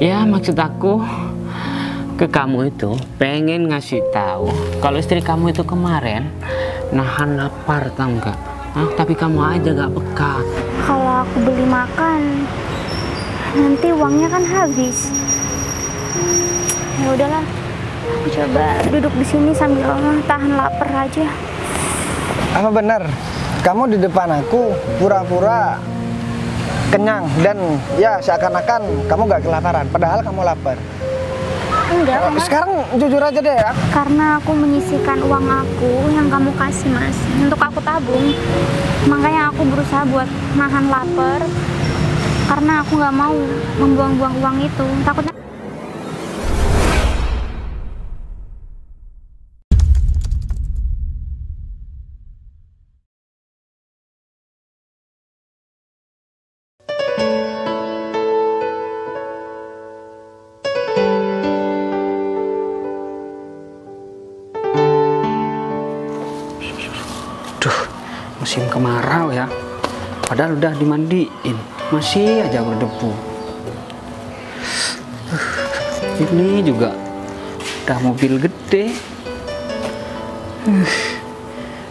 Ya maksud aku ke kamu itu pengen ngasih tahu kalau istri kamu itu kemarin nahan lapar tau nggak? Tapi kamu aja gak peka. Kalau aku beli makan nanti uangnya kan habis. Ya udahlah, aku coba duduk di sini sambil tahan lapar aja. Apa benar kamu di depan aku pura-pura kenyang dan ya seakan-akan kamu gak kelaparan padahal kamu lapar? Enggak, Mas. Sekarang jujur aja deh ya. Karena aku menyisihkan uang aku yang kamu kasih, Mas, untuk aku tabung. Makanya aku berusaha buat nahan lapar. Karena aku nggak mau membuang-buang uang itu. Takutnya. Musim kemarau ya, padahal udah dimandiin masih aja berdebu. Ini juga udah mobil gede.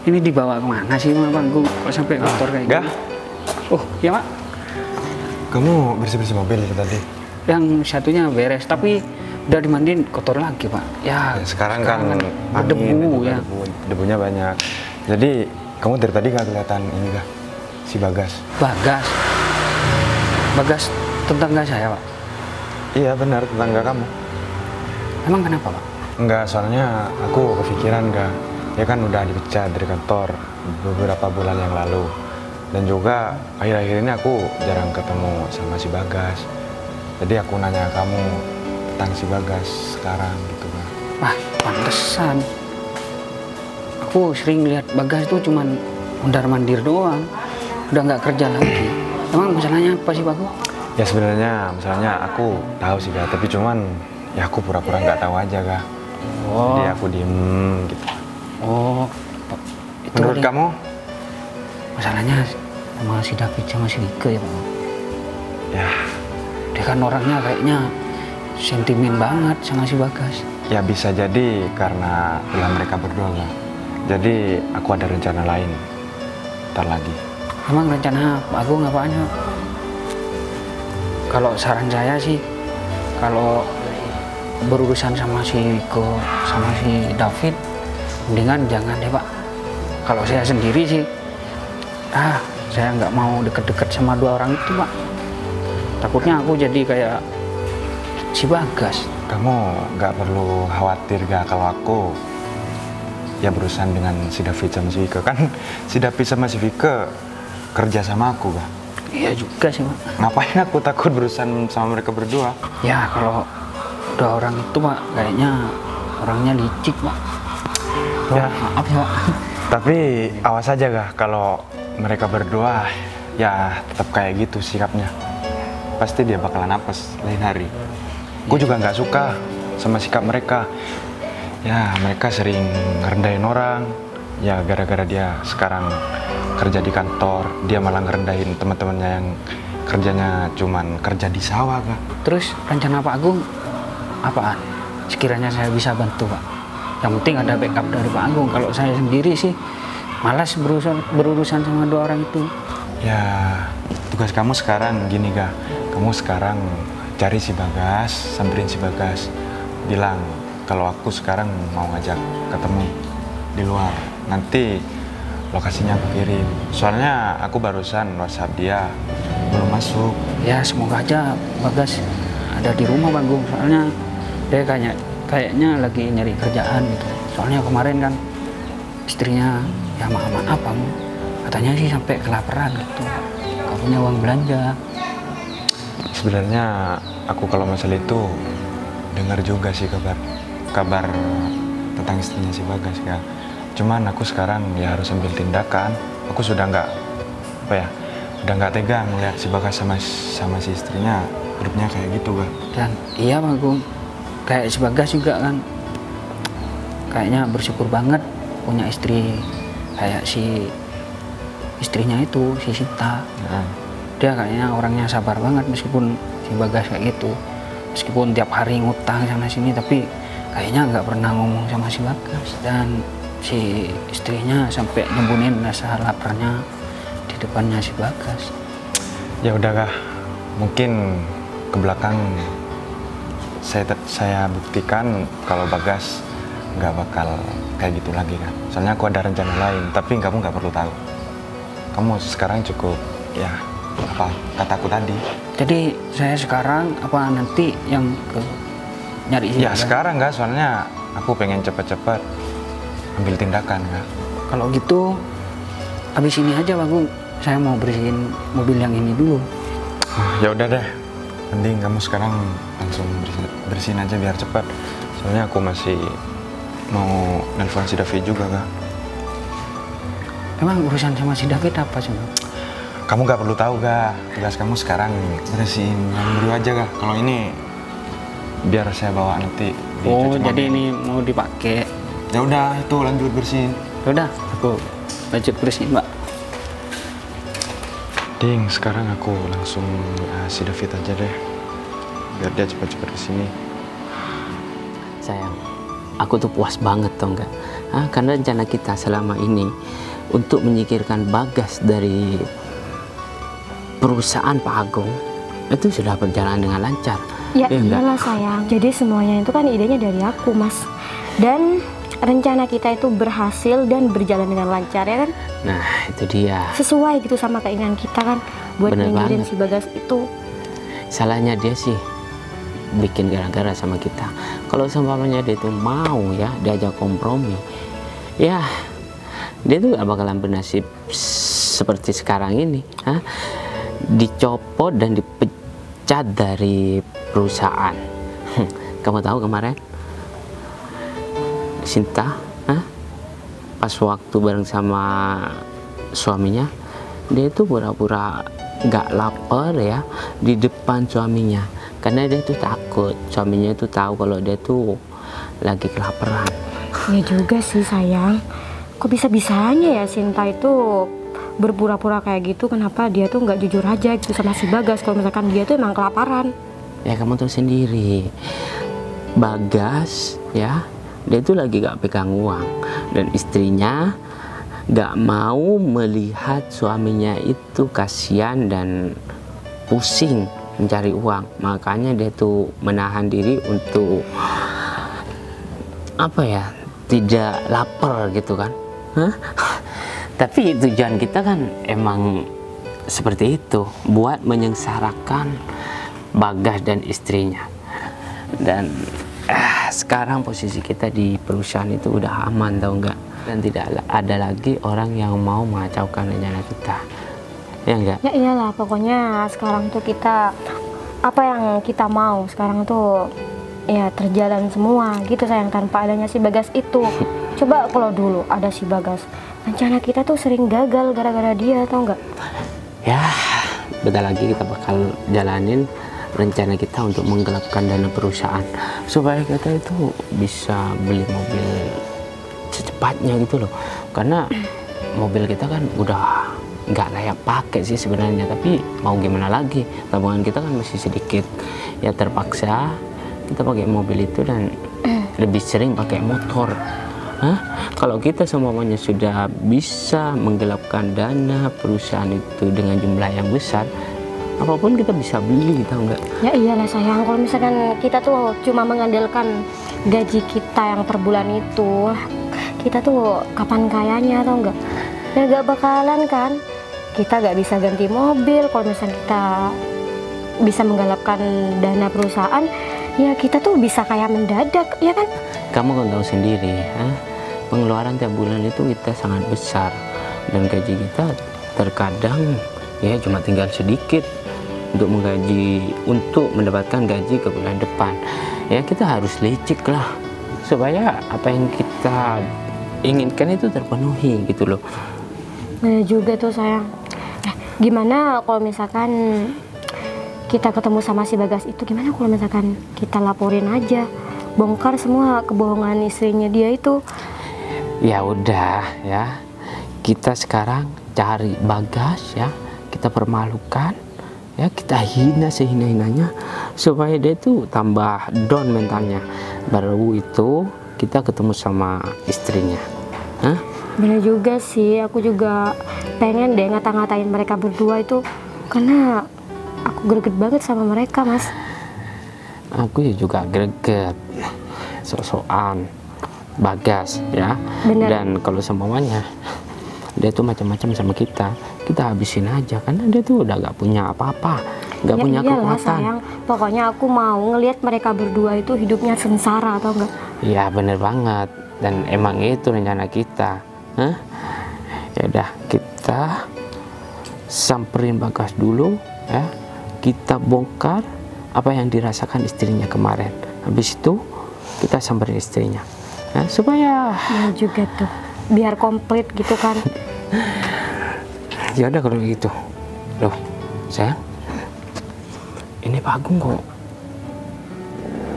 Ini dibawa kemana sih Bang? Kok sampai kotor kayak Enggak. gini? Oh ya Pak, Kamu bersih-bersih mobil itu tadi? yang satunya beres tapi udah dimandiin kotor lagi Pak. Ya, Sekarang kan berdebu ya. Debunya banyak. Jadi kamu dari tadi nggak kelihatan ini kah? Si Bagas. Bagas tetangga saya Pak. Iya benar, tetangga kamu. Emang kenapa Pak? Enggak, soalnya aku kepikiran kah. Ya kan udah dipecat dari kantor beberapa bulan yang lalu. Dan juga akhir-akhir ini aku jarang ketemu sama si Bagas. Jadi aku nanya kamu tentang si Bagas sekarang gitu kan. Wah, pantesan. Aku sering lihat Bagas itu cuman mondar-mandir doang. Udah nggak kerja lagi. Emang masalahnya apa sih Pak? Ya sebenarnya misalnya aku tahu sih kak, tapi cuman ya aku pura-pura nggak tahu aja kak. Oh. Jadi aku diem gitu. Oh, itu Menurut kali kamu? masalahnya sama si David sama si Wike ya Pak. Ya, Dia kan orangnya kayaknya sentimen banget sama si Bagas. ya bisa jadi karena ulah mereka berdua kak. Jadi aku ada rencana lain. Ntar lagi. Emang rencana Pak Agung apaan ya? Kalau saran saya sih, kalau berurusan sama si Wike sama si David, mendingan jangan deh Pak. Kalau saya sendiri sih, saya nggak mau deket-deket sama dua orang itu Pak. Takutnya aku jadi kayak si Bagas. Kamu nggak perlu khawatir gak kalau aku ya berurusan dengan si David sama si Vika. Kan si David sama si Vika kerja sama aku kak. Iya juga sih Pak. Ngapain aku takut berurusan sama mereka berdua? Ya kalau dua orang itu Pak, kayaknya orangnya licik Pak. Ya maaf ya Pak. Tapi awas aja kak kalau mereka berdua ya tetap kayak gitu sikapnya. Pasti dia bakalan apes lain hari. Gue juga nggak suka sama sikap mereka. Ya mereka sering ngerendahin orang. Ya gara-gara dia sekarang kerja di kantor, dia malah ngerendahin teman-temannya yang kerjanya cuman kerja di sawah kak. Terus rencana Pak Agung apaan? Sekiranya saya bisa bantu Pak. Yang penting ada backup dari Pak Agung. Kalau saya sendiri sih malas berurusan sama dua orang itu. Ya tugas kamu sekarang gini kak. Kamu sekarang cari si Bagas, samperin si Bagas, bilang kalau aku sekarang mau ngajak ketemu di luar. Nanti lokasinya aku kirim. Soalnya aku barusan WhatsApp dia belum masuk. Ya semoga aja Bagas ada di rumah Pak Agung. Soalnya dia kayaknya lagi nyari kerjaan gitu. Soalnya kemarin kan istrinya ya maaf Bang, katanya sih sampai kelaparan gitu. Gak punya uang belanja. Sebenarnya aku kalau masalah itu dengar juga sih kabar tentang istrinya si Bagas ya. Cuman aku sekarang ya harus ambil tindakan. Aku sudah udah nggak tega melihat si Bagas sama si istrinya hidupnya kayak gitu kak. Dan iya Bang Agung, kayak si Bagas juga kan kayaknya bersyukur banget punya istri kayak si istrinya itu, si Sinta. Dia kayaknya orangnya sabar banget meskipun si Bagas kayak gitu. meskipun tiap hari ngutang sana sini, tapi kayaknya nggak pernah ngomong sama si Bagas. Dan si istrinya sampai nyembunin rasa laparnya di depannya si Bagas. Ya udah kak, mungkin ke belakang saya buktikan kalau Bagas nggak bakal kayak gitu lagi kan. Soalnya aku ada rencana lain, tapi kamu nggak perlu tahu. Kamu sekarang cukup ya apa kataku tadi. Jadi saya sekarang apa nanti yang ke nyari si Ya Bagas? sekarang nggak, soalnya aku pengen cepet-cepet ambil tindakan kak. Kalau gitu habis ini aja Bang Gung, saya mau bersihin mobil yang ini dulu. Ya udah deh, mending kamu sekarang langsung bersihin aja biar cepat. Soalnya aku masih mau nelpon si David juga kak. Emang urusan sama si David apa sih Bang? Kamu gak perlu tahu kak, tugas kamu sekarang bersihin yang dulu aja kak. Kalau ini biar saya bawa nanti Oh, dicuci jadi mobil. ini mau dipakai. Ya udah, itu lanjut bersihin. Udah, aku lanjut bersihin, Mbak. Ding, sekarang aku langsung si David aja deh, biar dia cepat-cepat kesini. Sayang, aku tuh puas banget tau nggak? Karena rencana kita selama ini untuk menyingkirkan Bagas dari perusahaan Pak Agung itu sudah berjalan dengan lancar. Ya enggak? iyalah sayang. Jadi semuanya itu kan idenya dari aku, Mas. Dan rencana kita itu berhasil dan berjalan dengan lancar ya kan? Nah itu dia. Sesuai gitu sama keinginan kita kan buat Bener nyingkirin banget. si Bagas itu. Salahnya dia sih bikin gara-gara sama kita. Kalau seumpamanya dia tuh mau ya diajak kompromi, ya dia tuh gak bakalan bernasib seperti sekarang ini. Dicopot dan dipecat dari perusahaan. Kamu tahu kemarin Sinta pas waktu bareng sama suaminya, dia itu pura-pura gak lapar ya di depan suaminya, karena dia tuh takut suaminya itu tahu kalau dia tuh lagi kelaparan. Ya juga sih sayang. Kok bisa-bisanya ya Sinta itu berpura-pura kayak gitu? Kenapa dia tuh nggak jujur aja gitu sama si Bagas kalau misalkan dia tuh emang kelaparan? Ya kamu tahu sendiri, Bagas ya dia tuh lagi gak pegang uang, dan istrinya gak mau melihat suaminya itu kasihan dan pusing mencari uang. Makanya dia tuh menahan diri untuk apa ya, tidak lapar gitu kan. Tapi tujuan kita kan emang seperti itu, buat menyengsarakan Bagas dan istrinya. Dan sekarang posisi kita di perusahaan itu udah aman tau nggak, dan tidak ada lagi orang yang mau mengacaukan rencana kita, ya enggak? Ya iyalah, pokoknya sekarang tuh kita apa yang kita mau sekarang tuh ya terjalan semua gitu sayang, tanpa adanya si Bagas itu. Coba kalau dulu ada si Bagas, rencana kita tuh sering gagal gara-gara dia, tau nggak? Ya bentar lagi kita bakal jalanin rencana kita untuk menggelapkan dana perusahaan supaya kita itu bisa beli mobil secepatnya gitu loh, karena mobil kita kan udah nggak layak pakai sih sebenarnya, tapi mau gimana lagi, tabungan kita kan masih sedikit, ya terpaksa kita pakai mobil itu dan lebih sering pakai motor. Kalau kita semuanya sudah bisa menggelapkan dana perusahaan itu dengan jumlah yang besar, apapun kita bisa beli, tahu nggak? Ya iyalah sayang, kalau misalkan kita tuh cuma mengandalkan gaji kita yang per bulan itu, kita tuh kapan kayanya, tau nggak? Ya gak bakalan kan, kita gak bisa ganti mobil. Kalau misalkan kita bisa menggalakkan dana perusahaan, ya kita tuh bisa kayak mendadak, ya kan? Kamu kan tahu sendiri, pengeluaran tiap bulan itu kita sangat besar, dan gaji kita terkadang ya cuma tinggal sedikit untuk mendapatkan gaji ke bulan depan. Ya kita harus licik lah supaya apa yang kita inginkan itu terpenuhi gitu loh. Nah juga tuh sayang. Gimana kalau misalkan kita ketemu sama si Bagas itu, gimana kalau misalkan kita laporin aja, bongkar semua kebohongan istrinya dia itu? Ya udah ya, kita sekarang cari Bagas ya, kita permalukan ya, kita hina sehina-hinanya, supaya dia tuh tambah down mentalnya. Baru itu kita ketemu sama istrinya. Hah? Bener juga sih, aku juga pengen deh ngata-ngatain mereka berdua itu, karena aku greget banget sama mereka, Mas. Aku ya juga greget, sok-sokan Bagas ya. Bener. Dan kalau semuanya dia tuh macam-macam sama kita habisin aja, karena dia tuh udah gak punya apa-apa, gak Ya punya iyalah kekuatan. sayang, pokoknya aku mau ngelihat mereka berdua itu hidupnya sengsara atau enggak. Ya bener banget, dan emang itu rencana kita. Hah? Ya udah, kita samperin Bagas dulu ya, kita bongkar apa yang dirasakan istrinya kemarin. Habis itu kita samperin istrinya ya, supaya Bener juga tuh, biar komplit gitu kan. ya udah kalau gitu. Loh sayang, ini Pak Agung kok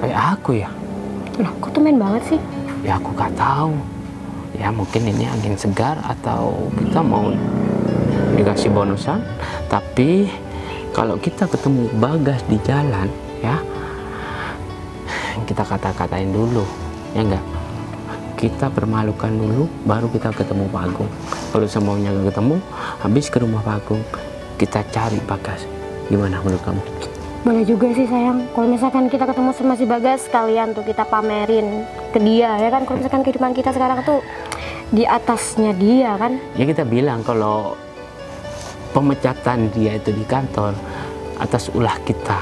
kayak aku ya? Loh, kok temen banget sih? Ya aku gak tahu. Ya mungkin ini angin segar atau kita mau dikasih bonusan. Tapi kalau kita ketemu Bagas di jalan ya, kita kata-katain dulu, ya enggak? Kita permalukan dulu, baru kita ketemu Pak Agung. Kalau semuanya gak ketemu, habis ke rumah Pak Agung, kita cari Bagas. Gimana menurut kamu? Boleh juga sih sayang, kalau misalkan kita ketemu sama si Bagas, sekalian tuh kita pamerin ke dia ya kan. Kalau misalkan kehidupan kita sekarang tuh di atasnya dia kan. Ya kita bilang kalau pemecatan dia itu di kantor atas ulah kita,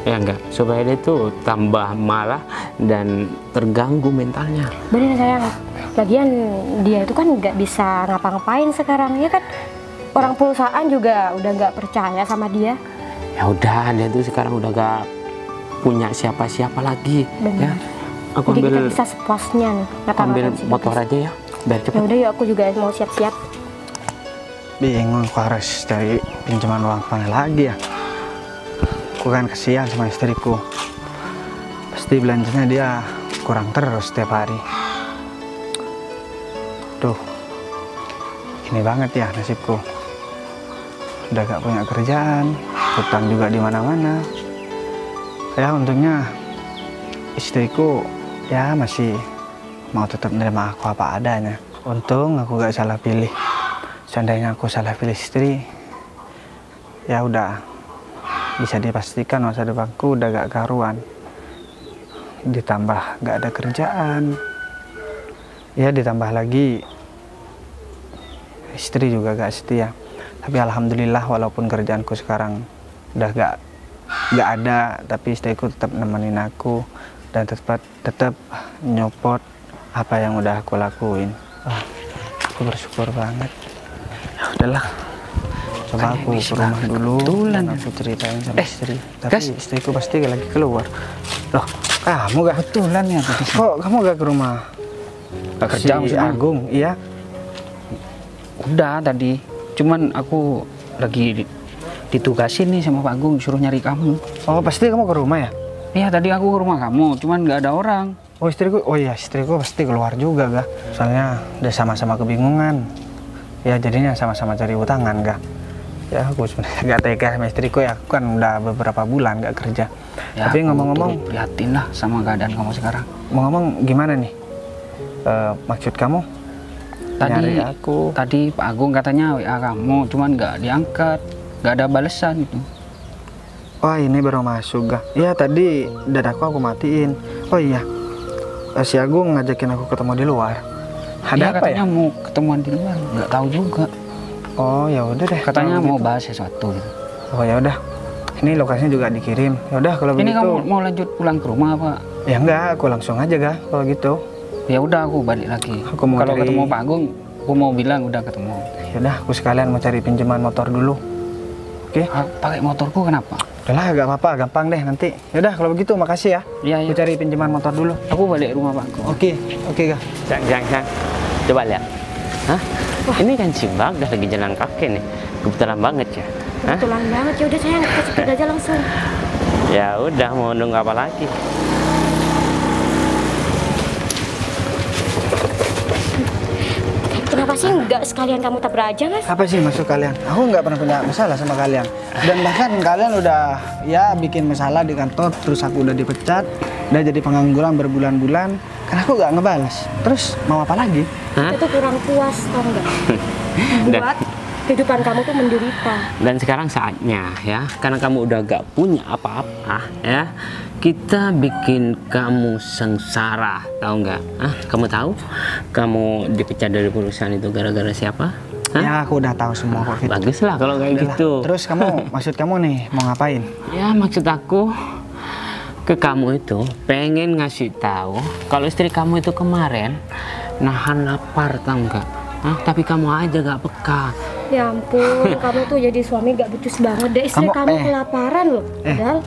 ya enggak, supaya dia tuh tambah malah dan terganggu mentalnya. Bener sayang, lagian dia itu kan nggak bisa ngapa-ngapain sekarang ya kan. Orang perusahaan juga udah nggak percaya sama dia. Ya udah, dia tuh sekarang udah gak punya siapa-siapa lagi. Bener. Ya, aku Jadi kita ambil bisa sepuasnya nih ngata-ngatain si motor Bagas. aja ya, biar Ya cepet. udah yuk, aku juga mau siap-siap. Bingung aku harus cari pinjaman uang kemana lagi ya. Aku kan kesian sama istriku, pasti belanjanya dia kurang terus setiap hari. Duh, ini banget ya nasibku. Udah gak punya kerjaan, hutang juga di mana-mana. Ya untungnya istriku ya masih mau tetap menerima aku apa adanya. Untung aku gak salah pilih. Seandainya aku salah pilih istri, ya udah bisa dipastikan masa depanku udah gak karuan. Ditambah gak ada kerjaan, ya ditambah lagi istri juga gak setia. Tapi alhamdulillah walaupun kerjaanku sekarang udah gak ada, tapi istriku tetap nemenin aku dan tetap nyopot apa yang udah aku lakuin. Wah, aku bersyukur banget. Ya udahlah, coba Kan aku ini ke rumah dulu kebetulan. dan aku ceritain sama istri. Tapi Gas. istriku pasti lagi keluar. Loh, kamu gak? Kebetulan ya tadi. Kok kamu gak ke rumah Gak kerja si maksudnya? Agung? Iya. Udah tadi, cuman aku lagi ditugasin nih sama Pak Agung, suruh nyari kamu. Oh, pasti kamu ke rumah ya? Iya tadi aku ke rumah kamu, cuman nggak ada orang. Oh istriku, oh iya istriku pasti keluar juga gak? Soalnya udah sama-sama kebingungan. Ya jadinya sama-sama cari utangan gak? Ya aku sebenarnya gak tega sama istriku ya, aku kan udah beberapa bulan gak kerja. Ya, Tapi aku ngomong-ngomong, turut prihatin lah sama keadaan kamu sekarang. ngomong gimana nih? Maksud kamu? Nyari Tadi aku. tadi Pak Agung katanya WA kamu, cuman nggak diangkat, nggak ada balesan gitu. Oh ini baru masuk gak? Iya tadi dadaku aku matiin. Oh iya, si Agung ngajakin aku ketemu di luar. Ada Dia apa katanya ya? mau ketemuan di luar, nggak tahu juga. Oh ya udah deh. Katanya kalau mau gitu. bahas sesuatu. Gitu. Oh ya udah. Ini lokasinya juga dikirim. Ya udah kalau Ini begitu. kamu mau lanjut pulang ke rumah apa? Ya enggak, aku langsung aja gak kalau gitu. Ya udah aku balik lagi. Aku mau Kalau cari- ketemu Pak Agung, aku mau bilang udah ketemu. Ya udah, aku sekalian mau cari pinjaman motor dulu. Oke? Ah, pakai motorku kenapa? Udahlah, gak apa-apa, gampang deh nanti. Ya udah, kalau begitu makasih ya. Iya, Aku iya. cari pinjaman motor dulu. Aku balik rumah Pak Agung. Oke, oke Kak. Jangan. Coba lihat. Hah? Ini kan si Bagas lagi jalan kaki nih. Kebetulan banget ya. Hah? Kebetulan banget, ya udah sayang, kita cepet aja langsung. Ya udah, mau nunggu apa lagi? Kenapa sih nggak sekalian kamu tabrak aja, Mas? Apa sih maksud kalian? Aku nggak pernah punya masalah sama kalian. Dan bahkan kalian udah ya bikin masalah di kantor, terus aku udah dipecat, udah jadi pengangguran berbulan-bulan, karena aku nggak ngebales. Terus mau apa lagi? Hah? Itu kurang puas, tau nggak? Buat kehidupan kamu tuh menderita. Dan sekarang saatnya ya, karena kamu udah gak punya apa-apa ya, kita bikin kamu sengsara, tahu nggak? Kamu tahu? Kamu dipecat dari perusahaan itu gara-gara siapa? Ya aku udah tahu semua kok. Fit. Baguslah kalau kayak Udahlah. gitu. Terus kamu, maksud kamu nih mau ngapain? Ya maksud aku ke kamu itu pengen ngasih tahu kalau istri kamu itu kemarin nahan lapar, tahu nggak? Tapi kamu aja gak peka. Ya ampun, kamu tuh jadi suami gak becus banget deh. Istri kamu kelaparan loh. Padahal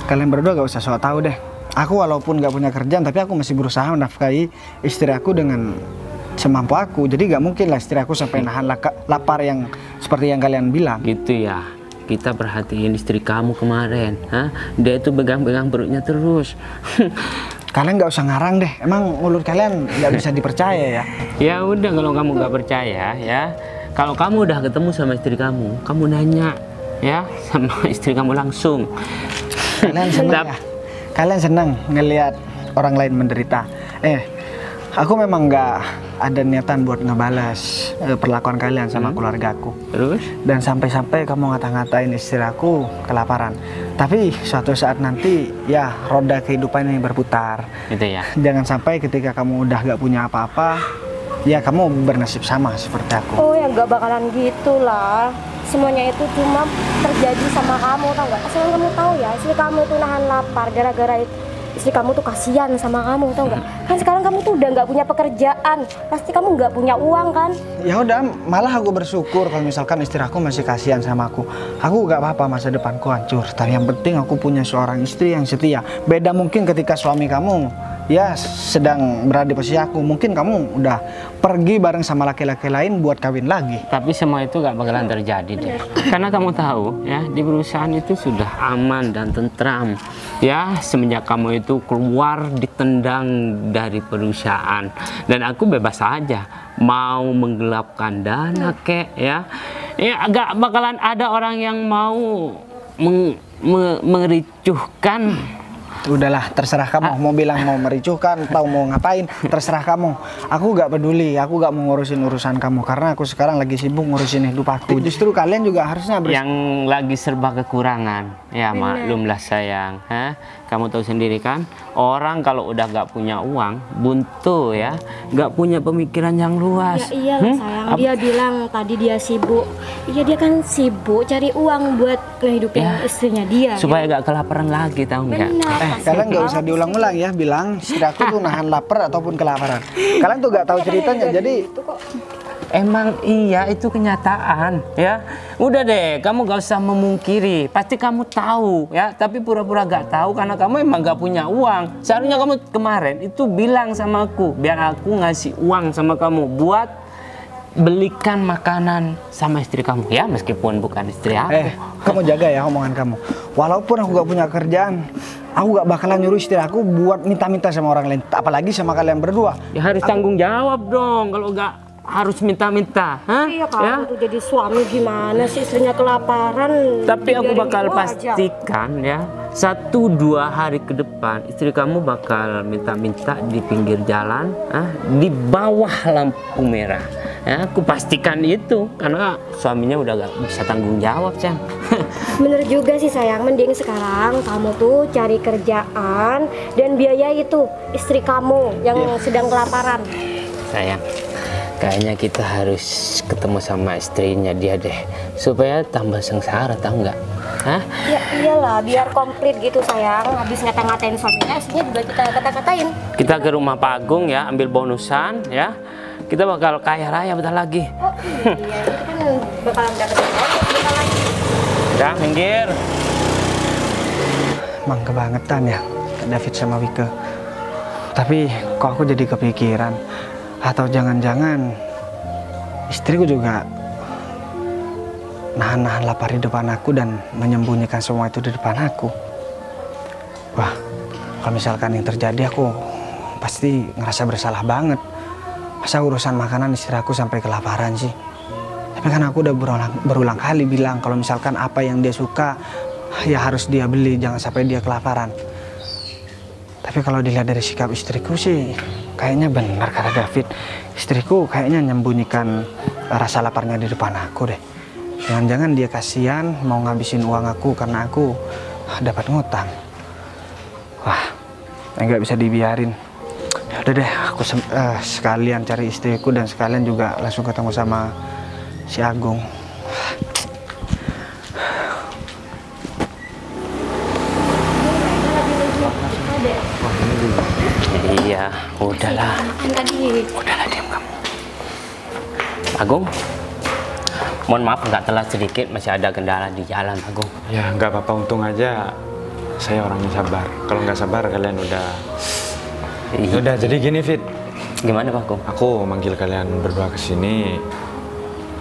Kalian berdua gak usah sok tahu deh. Aku walaupun gak punya kerjaan, tapi aku masih berusaha menafkahi istri aku dengan semampu aku. Jadi gak mungkin lah istri aku sampai nahan lapar yang seperti yang kalian bilang. Gitu ya. Kita perhatiin istri kamu kemarin, dia itu pegang-pegang perutnya terus. Kalian nggak usah ngarang deh. Emang mulut kalian nggak bisa dipercaya ya? Ya udah, kalau kamu nggak percaya ya, kalau kamu udah ketemu sama istri kamu nanya ya sama istri kamu langsung. Kalian senang ya? Kalian senang ngelihat orang lain menderita. Aku memang nggak ada niatan buat ngebalas perlakuan kalian sama keluargaku. Terus? Dan sampai-sampai kamu ngata-ngatain istri aku kelaparan. Tapi suatu saat nanti ya roda kehidupan ini berputar. Gitu ya. Jangan sampai ketika kamu udah gak punya apa-apa, ya kamu bernasib sama seperti aku. oh ya nggak bakalan gitu lah. Semuanya itu cuma terjadi sama kamu, tau nggak? Asal kamu tahu ya, istri kamu tuh nahan lapar gara-gara istri kamu tuh kasihan sama kamu, tau nggak? Kan sekarang kamu tuh udah nggak punya pekerjaan, pasti kamu nggak punya uang kan? Ya udah, malah aku bersyukur kalau misalkan istri aku masih kasihan sama aku. Aku gak apa-apa masa depanku hancur, tapi yang penting aku punya seorang istri yang setia. Beda mungkin ketika suami kamu ya sedang berada di posisi aku, mungkin kamu udah pergi bareng sama laki-laki lain buat kawin lagi. Tapi semua itu gak bakalan terjadi deh. Karena kamu tahu ya, di perusahaan itu sudah aman dan tentram. Ya, semenjak kamu itu keluar ditendang dari perusahaan, dan aku bebas aja mau menggelapkan dana kek ya. Ya agak bakalan ada orang yang mau mericuhkan. Udahlah, terserah kamu mau bilang mau mericuhkan atau mau ngapain, terserah kamu. Aku gak peduli, aku gak mau ngurusin urusan kamu karena aku sekarang lagi sibuk ngurusin hidup aku. Justru kalian juga harusnya yang lagi serba kekurangan. Ya maklumlah sayang, kamu tahu sendiri kan, orang kalau udah gak punya uang buntu ya, gak punya pemikiran yang luas. Ya iyalah sayang, dia bilang tadi dia sibuk. Iya, dia kan sibuk cari uang buat ngehidupin istrinya dia. Supaya gak kelaparan lagi, tahu nggak? Kalian gak usah diulang-ulang ya bilang istri aku tuh nahan lapar ataupun kelaparan. Kalian tuh gak tahu ceritanya, jadi emang iya, itu kenyataan ya. Udah deh, kamu gak usah memungkiri, pasti kamu tahu ya, tapi pura-pura gak tahu karena kamu emang gak punya uang. Seharusnya kamu kemarin itu bilang sama aku, biar aku ngasih uang sama kamu buat belikan makanan sama istri kamu ya, meskipun bukan istri aku. Kamu jaga ya omongan kamu. Walaupun aku gak punya kerjaan, aku gak bakalan nyuruh istri aku buat minta-minta sama orang lain, apalagi sama kalian berdua. Ya harus tanggung jawab dong, kalau gak harus minta-minta. Iya, kamu tuh jadi suami gimana sih, istrinya kelaparan. Tapi aku bakal pastikan ya, 1-2 hari ke depan istri kamu bakal minta-minta di pinggir jalan, di bawah lampu merah. Ya, aku pastikan itu karena suaminya udah gak bisa tanggung jawab, Cang. Bener juga sih sayang, mending sekarang kamu tuh cari kerjaan dan biaya itu istri kamu yang sedang kelaparan. Sayang, kayaknya kita harus ketemu sama istrinya dia deh, supaya tambah sengsara, tahu nggak? Ya iyalah, biar komplit gitu sayang. Habis ngata-ngatain suaminya, istrinya juga kita kata-katain. Kita ke rumah Pak Agung ya, ambil bonusan ya. Kita bakal kaya raya bentar lagi. Oh iya, itu kan bakalan dapetin bentar lagi. Udah, minggir. Emang kebangetan ya David sama Wike. Tapi kok aku jadi kepikiran, atau jangan-jangan istriku juga nahan-nahan lapar di depan aku dan menyembunyikan semua itu di depan aku. Wah, kalau misalkan yang terjadi aku pasti ngerasa bersalah banget. Masa urusan makanan istri aku sampai kelaparan sih? Tapi kan aku udah berulang kali bilang kalau misalkan apa yang dia suka ya harus dia beli, jangan sampai dia kelaparan. Tapi kalau dilihat dari sikap istriku sih kayaknya benar kata David. Istriku kayaknya menyembunyikan rasa laparnya di depan aku deh. Jangan-jangan dia kasihan mau ngabisin uang aku karena aku dapat ngutang. Wah, nggak bisa dibiarin. Udah deh, aku sekalian cari istriku dan sekalian juga langsung ketemu sama si Agung. Iya, udahlah. Udahlah, diam kamu. Agung, mohon maaf nggak telat sedikit, masih ada kendala di jalan, Agung. Ya nggak apa-apa, untung aja saya orangnya sabar. Kalau nggak sabar kalian udah jadi gini, Fit. Gimana, Pak Agung? Aku manggil kalian berdua ke sini.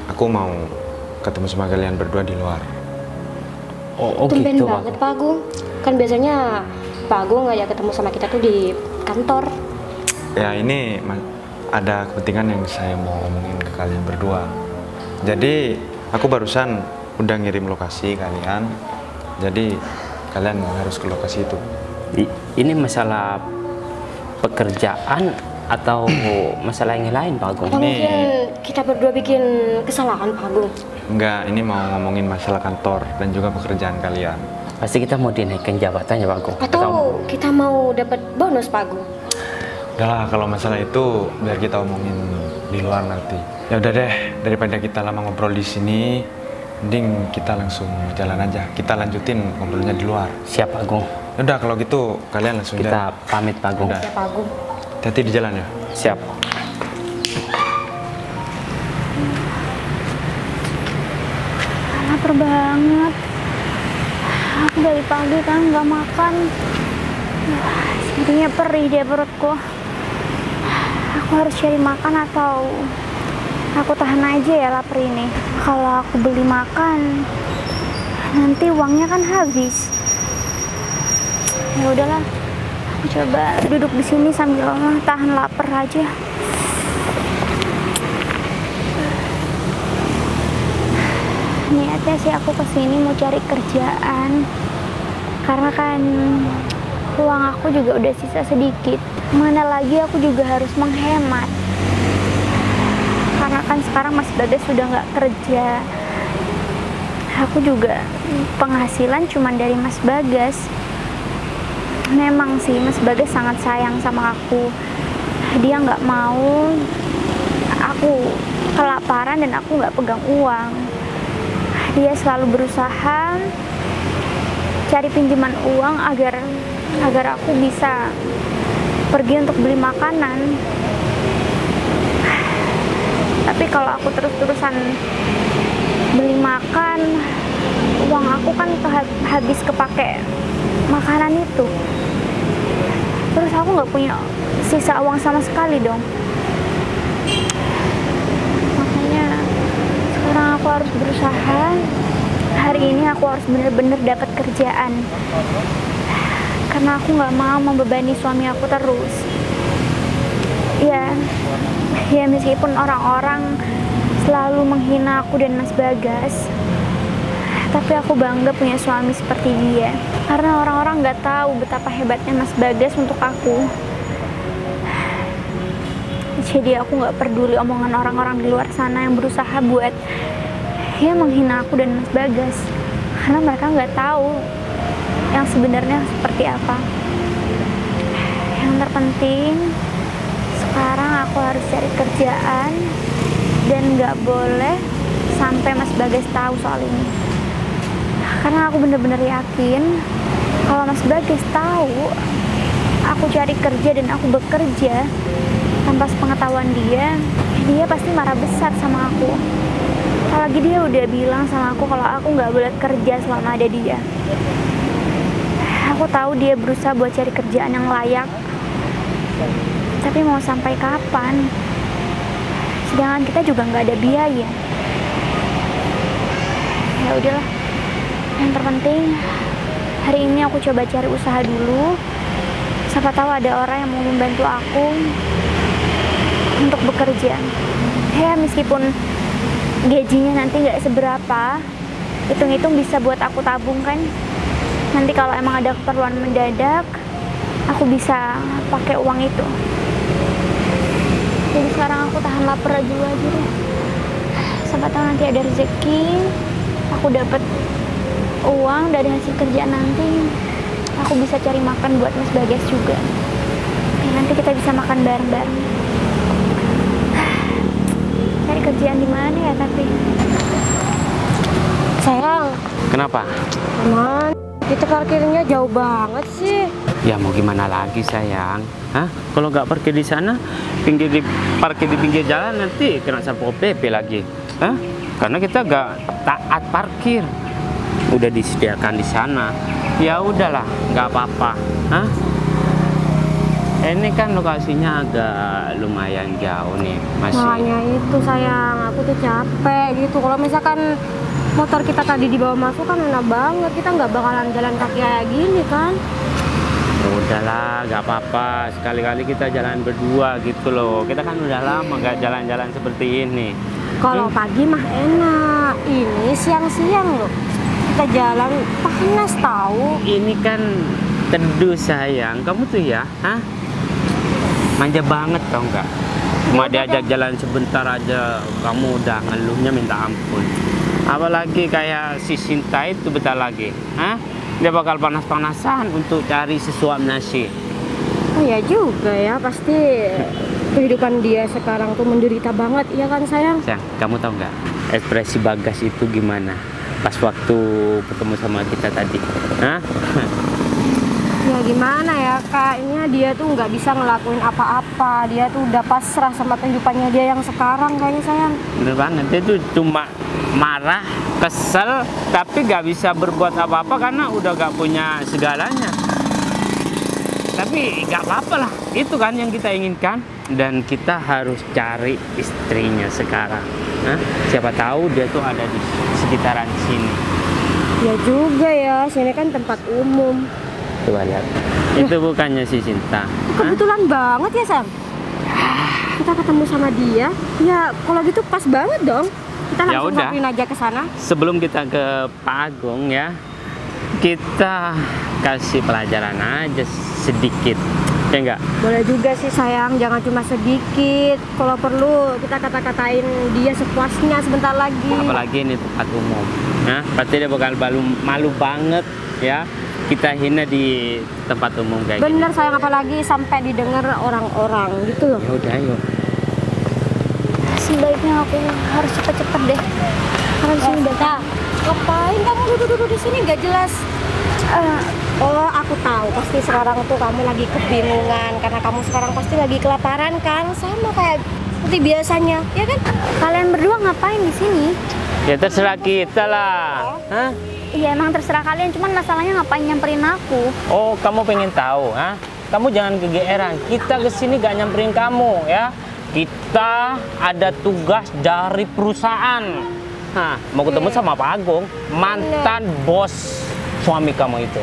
Aku mau ketemu sama kalian berdua di luar. Oh Tumben gitu, Pak banget Agung. Pak Agung. Kan biasanya Pak Agung ngajak ketemu sama kita tuh di kantor. Ya ini ada kepentingan yang saya mau ngomongin ke kalian berdua. Jadi aku barusan udah ngirim lokasi kalian. Jadi kalian harus ke lokasi itu. Ini masalah pekerjaan atau masalah yang lain, Pak Agung? Atau mungkin kita berdua bikin kesalahan Pak Agung? Enggak, ini mau ngomongin masalah kantor dan juga pekerjaan kalian. Pasti kita mau dinaikkan jabatannya, Pak Agung. Atau kita mau dapat bonus Pak Agung? Udahlah, kalau masalah itu biar kita omongin di luar nanti. Ya udah deh, daripada kita lama ngobrol di sini, mending kita langsung jalan aja. Kita lanjutin ngobrolnya di luar. Siap, Pak Agung. Ya udah kalau gitu kalian langsung Kita jalan. pamit, Pak Agung. Udah. Ya Pak Agung. Hati-hati di jalan ya. Siap. Lapar banget. Aku dari pagi kan nggak makan. Jadinya perih deh perutku. Aku harus cari makan atau aku tahan aja ya lapar ini. Kalau aku beli makan, nanti uangnya kan habis. Ya udahlah, aku coba duduk di sini sambil tahan lapar aja. Niatnya sih aku kesini mau cari kerjaan, karena kan uang aku juga udah sisa sedikit. Mana lagi aku juga harus menghemat, karena kan sekarang Mas Bagas sudah nggak kerja. Aku juga penghasilan cuma dari Mas Bagas. Memang sih Mas Bagas sangat sayang sama aku. Dia nggak mau aku kelaparan dan aku nggak pegang uang. Dia selalu berusaha cari pinjaman uang agar aku bisa pergi untuk beli makanan. Tapi kalau aku terus-terusan beli makan, uang aku kan habis kepake makanan itu. Terus aku nggak punya sisa uang sama sekali dong. Makanya sekarang aku harus berusaha. Hari ini aku harus bener-bener dapat kerjaan, karena aku nggak mau membebani suami aku terus. Ya meskipun orang-orang selalu menghina aku dan Mas Bagas, tapi aku bangga punya suami seperti dia. Karena orang-orang nggak tahu betapa hebatnya Mas Bagas untuk aku. Jadi aku nggak peduli omongan orang-orang di luar sana yang berusaha buat menghina aku dan Mas Bagas, karena mereka nggak tahu yang sebenarnya seperti apa. Yang terpenting sekarang aku harus cari kerjaan dan nggak boleh sampai Mas Bagas tahu soal ini, karena aku bener-bener yakin kalau Mas Bagas tahu aku cari kerja dan aku bekerja tanpa sepengetahuan dia pasti marah besar sama aku. Apalagi dia udah bilang sama aku kalau aku nggak boleh kerja selama ada dia. Aku tahu dia berusaha buat cari kerjaan yang layak, tapi mau sampai kapan? Sedangkan kita juga nggak ada biaya. Ya udahlah. Yang terpenting hari ini aku coba cari usaha dulu. Siapa tahu ada orang yang mau membantu aku untuk bekerja. Ya meskipun gajinya nanti nggak seberapa, hitung-hitung bisa buat aku tabung kan. Nanti kalau emang ada keperluan mendadak, aku bisa pakai uang itu. Jadi sekarang aku tahan lapar dulu aja deh. Siapa tahu nanti ada rezeki, aku dapat uang dari hasil kerjaan nanti, aku bisa cari makan buat Mas Bagas juga. Ya, nanti kita bisa makan bareng-bareng. Cari kerjaan di mana ya tapi? Sayang, Kenapa? teman, kita parkirnya jauh banget sih. Ya mau gimana lagi sayang? Hah? Kalau nggak parkir di sana, parkir di pinggir jalan nanti kena Satpol PP lagi. Hah? Karena kita nggak taat parkir. Udah disediakan di sana. Ya udahlah, nggak apa-apa. Hah? Ini kan lokasinya agak lumayan jauh nih, masih. Makanya itu sayang, aku tuh capek gitu. Kalau misalkan motor kita tadi dibawa masuk kan enak banget. Kita nggak bakalan jalan kaki kayak gini kan. Udahlah, nggak apa-apa. Sekali-kali kita jalan berdua gitu loh. Kita kan udah lama nggak jalan-jalan seperti ini. Kalau pagi mah enak. Ini siang-siang loh. Kita jalan panas tahu. Ini kan teduh sayang. Kamu tuh ya, hah? Manja banget tau nggak? Cuma diajak jalan sebentar aja, kamu udah ngeluhnya minta ampun. Apalagi kayak si Sinta itu bentar lagi, hah? Dia bakal panas-panasan untuk cari sesuap nasi. Oh ya juga ya, pasti kehidupan dia sekarang tuh menderita banget, iya kan sayang? Sayang, kamu tahu nggak ekspresi Bagas itu gimana pas waktu ketemu sama kita tadi? Hah? Ya gimana ya, kayaknya dia tuh nggak bisa ngelakuin apa-apa. Dia tuh udah pasrah sama kehidupannya dia yang sekarang kayaknya sayang. Bener banget, dia tuh cuma marah, kesel, tapi nggak bisa berbuat apa-apa karena udah nggak punya segalanya. Tapi nggak apa-apa lah, itu kan yang kita inginkan. Dan kita harus cari istrinya sekarang. Hah? Siapa tahu dia tuh ada di sekitaran sini. Ya juga ya, sini kan tempat umum. Coba lihat, itu bukannya si Sinta. Kebetulan banget ya Sam, kita ketemu sama dia. Ya kalau gitu pas banget dong. Kita Ya langsung udah. samperin aja ke sana. Sebelum kita ke Pak Agung ya, kita kasih pelajaran aja sedikit, ya enggak? Boleh juga sih sayang, jangan cuma sedikit. Kalau perlu kita kata-katain dia sepuasnya sebentar lagi. Apalagi ini tempat umum, nah pasti dia bakal malu banget ya. Kita hina di tempat umum kayak gini. Bener sayang, apalagi sampai didengar orang-orang gitu loh. Ya udah, ayo. Sebaiknya aku harus cepet-cepet deh. Karena di sini udah Ngapain kamu duduk-duduk di sini nggak jelas? Oh, aku tahu pasti sekarang tuh kamu lagi kebingungan karena kamu sekarang pasti lagi kelaparan kan, sama kayak seperti biasanya, ya kan? Kalian berdua ngapain di sini? Ya terserah kita lah. Hah? Iya emang terserah kalian, cuman masalahnya ngapain nyamperin aku? Oh, kamu pengen tahu, ah? Kamu jangan kegeeran. Kita kesini gak nyamperin kamu, ya. Kita ada tugas dari perusahaan. Nah, mau ketemu sama Pak Agung, mantan bos suami kamu itu.